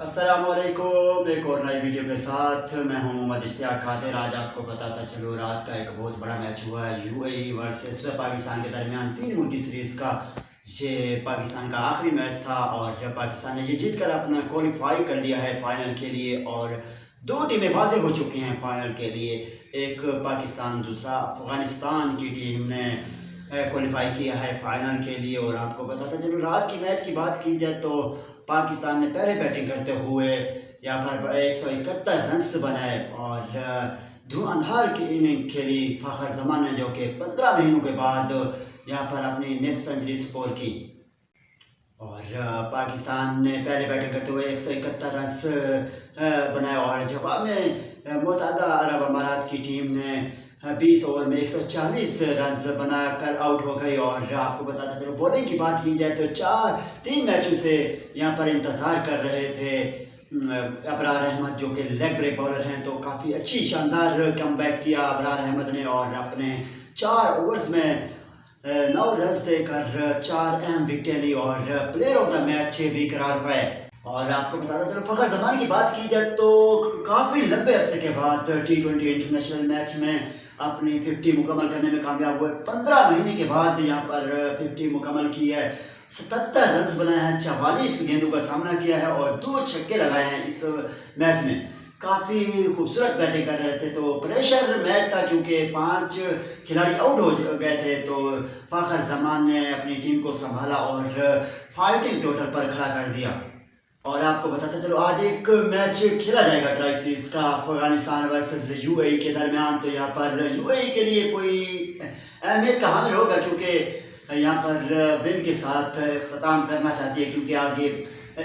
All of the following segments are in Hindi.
अस्सलामुअलैकुम। एक और नई वीडियो के साथ मैं हूं मोहम्मद इश्तियाक खातिर। आज आपको बताता चलो, रात का एक बहुत बड़ा मैच हुआ है यूएई वर्सेस पाकिस्तान के दरमियान 3 मुल्की सीरीज़ का। ये पाकिस्तान का आखिरी मैच था और पाकिस्तान ने ये जीत कर अपना क्वालिफाई कर लिया है फाइनल के लिए। और दो टीमें वाज़ेह हो चुकी हैं फाइनल के लिए, एक पाकिस्तान, दूसरा अफ़गानिस्तान की टीम ने क्वालिफाई किया है फाइनल के लिए। और आपको बताता चलो, रात की मैच की बात की जाए तो पाकिस्तान ने पहले बैटिंग करते हुए यहाँ पर 171 रन्स बनाए और धुआंधार की इनिंग खेली फ़खर जमान ने, जो कि 15 महीनों के बाद यहाँ पर अपनी नेक्स्ट सेंचुरी स्कोर की। और पाकिस्तान ने पहले बैटिंग करते हुए 171 रन्स बनाए और जवाब में मुत्तहदा अरब अमारात की टीम ने 20 ओवर में 140 रन्स बनाकर आउट हो गई। और आपको बताता चलो, बॉलिंग की बात की जाए तो 3 मैचों से यहाँ पर इंतज़ार कर रहे थे अबरार अहमद, जो कि लेग ब्रेक बॉलर हैं, तो काफ़ी अच्छी शानदार कमबैक किया अबरार अहमद ने और अपने 4 ओवर्स में 9 रन्स देकर 4 अहम विकेटें ली और प्लेयर ऑफ द मैच भी करार पाए। और आपको बताता चलो, फ़खर जमान की बात की जाए तो काफ़ी लंबे अरसे के बाद T20 इंटरनेशनल मैच में अपनी 50 मुकम्मल करने में कामयाब हुए। 15 महीने के बाद यहाँ पर 50 मुकम्मल की है, 77 रन्स बनाए हैं, 44 गेंदों का सामना किया है और 2 छक्के लगाए हैं इस मैच में। काफ़ी खूबसूरत बैटिंग कर रहे थे, तो प्रेशर मैच था क्योंकि 5 खिलाड़ी आउट हो गए थे। तो फ़खर जमान ने अपनी टीम को संभाला और फाइटिंग टोटल पर खड़ा कर दिया। और आपको बताते चलो, आज एक मैच खेला जाएगा ट्राई सीरीज का अफगानिस्तान वर्सेस यूएई के दरमियान। तो यहाँ पर यूएई के लिए कोई अहमियत का हामिल होगा क्योंकि यहाँ पर विन के साथ ख़त्म करना चाहती है, क्योंकि आगे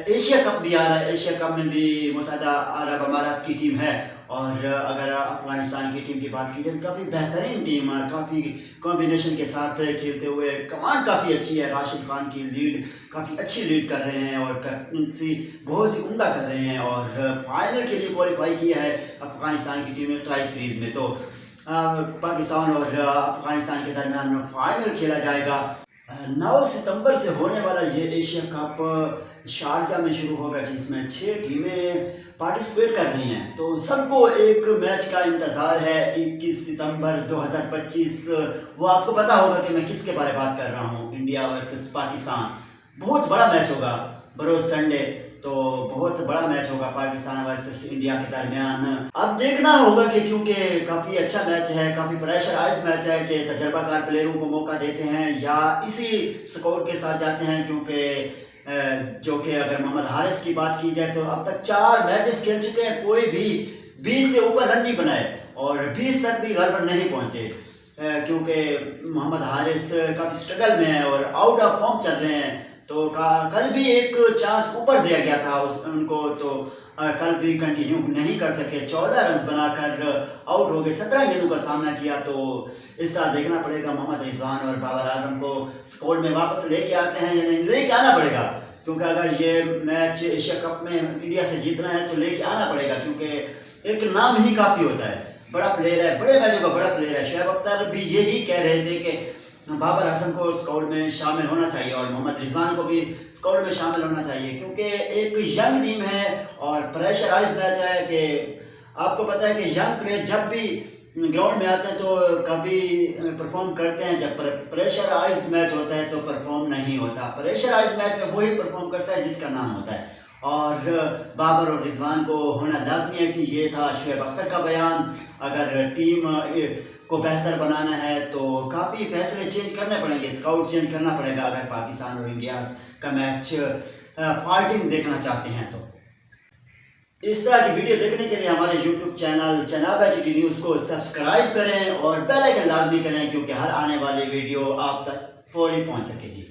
एशिया कप भी आ रहा है। एशिया कप में भी मुत्तहदा अरब अमारात की टीम है। और अगर अफगानिस्तान की टीम की बात की जाए, काफ़ी बेहतरीन टीम है, काफ़ी कॉम्बिनेशन के साथ खेलते हुए, कमांड काफ़ी अच्छी है, राशिद खान की लीड काफ़ी अच्छी लीड कर रहे हैं और कैप्टनसी बहुत ही उम्दा कर रहे हैं। और फाइनल के लिए क्वालिफाई किया है अफगानिस्तान की टीम ने ट्राई सीरीज में। तो पाकिस्तान और अफगानिस्तान के दरमियान फाइनल खेला जाएगा। 9 सितंबर से होने वाला ये एशिया कप शारजा में शुरू होगा, जिसमें 6 टीमें पार्टिसिपेट कर रही हैं। तो सबको एक मैच का इंतज़ार है, 21 सितंबर 2025। वो आपको पता होगा कि मैं किसके बारे में बात कर रहा हूँ, इंडिया वर्सेस पाकिस्तान। बहुत बड़ा मैच होगा बरोज संडे, तो बहुत बड़ा मैच होगा पाकिस्तान वर्सेस इंडिया के दरमियान। अब देखना होगा कि क्योंकि काफ़ी अच्छा मैच है, काफ़ी प्रेशराइज मैच है, कि तजर्बाकार प्लेयरों को मौका देते हैं या इसी स्कोर के साथ जाते हैं। क्योंकि जो कि अगर मोहम्मद हारिस की बात की जाए तो अब तक 4 मैचेस खेल चुके हैं, कोई भी 20 से ऊपर रन नहीं बनाए और 20 तक भी गलबन नहीं पहुंचे, क्योंकि मोहम्मद हारिस काफ़ी स्ट्रगल में है और आउट ऑफ फॉर्म चल रहे हैं। तो कल भी एक चांस ऊपर दिया गया था उनको, तो कल भी कंटिन्यू नहीं कर सके, 14 रन बनाकर आउट हो गए, 17 गेंदों का सामना किया। तो इस तरह देखना पड़ेगा मोहम्मद रिजवान और बाबर आजम को स्कोर में वापस लेके आते हैं या नहीं, लेके आना पड़ेगा। क्योंकि अगर ये मैच एशिया कप में इंडिया से जीतना है तो लेके आना पड़ेगा, क्योंकि एक नाम ही काफ़ी होता है, बड़ा प्लेयर है, बड़े मैचों का बड़ा प्लेयर है। शोएब अख्तर भी यही कह रहे थे कि बाबर आजम को स्क्वाड में शामिल होना चाहिए और मोहम्मद रिजवान को भी स्क्वाड में शामिल होना चाहिए, क्योंकि एक यंग टीम है और प्रेशराइज मैच है। कि आपको पता है कि यंग प्लेयर जब भी ग्राउंड में आते हैं तो कभी परफॉर्म करते हैं, जब प्रेशराइज मैच होता है तो परफॉर्म नहीं होता। प्रेशराइज मैच में वही परफॉर्म करता है जिसका नाम होता है। और बाबर और रिजवान को होना लाजमी है कि ये था शोएब अख्तर का बयान। अगर टीम को बेहतर बनाना है तो काफ़ी फैसले चेंज करने पड़ेंगे, स्काउट चेंज करना पड़ेगा अगर पाकिस्तान और इंडिया का मैच फाइटिंग देखना चाहते हैं। तो इस तरह की वीडियो देखने के लिए हमारे YouTube चैनल जनाब HT न्यूज़ को सब्सक्राइब करें और बेल आइकन लाजमी करें, क्योंकि हर आने वाली वीडियो आप तक फौरी पहुंच सकेगी।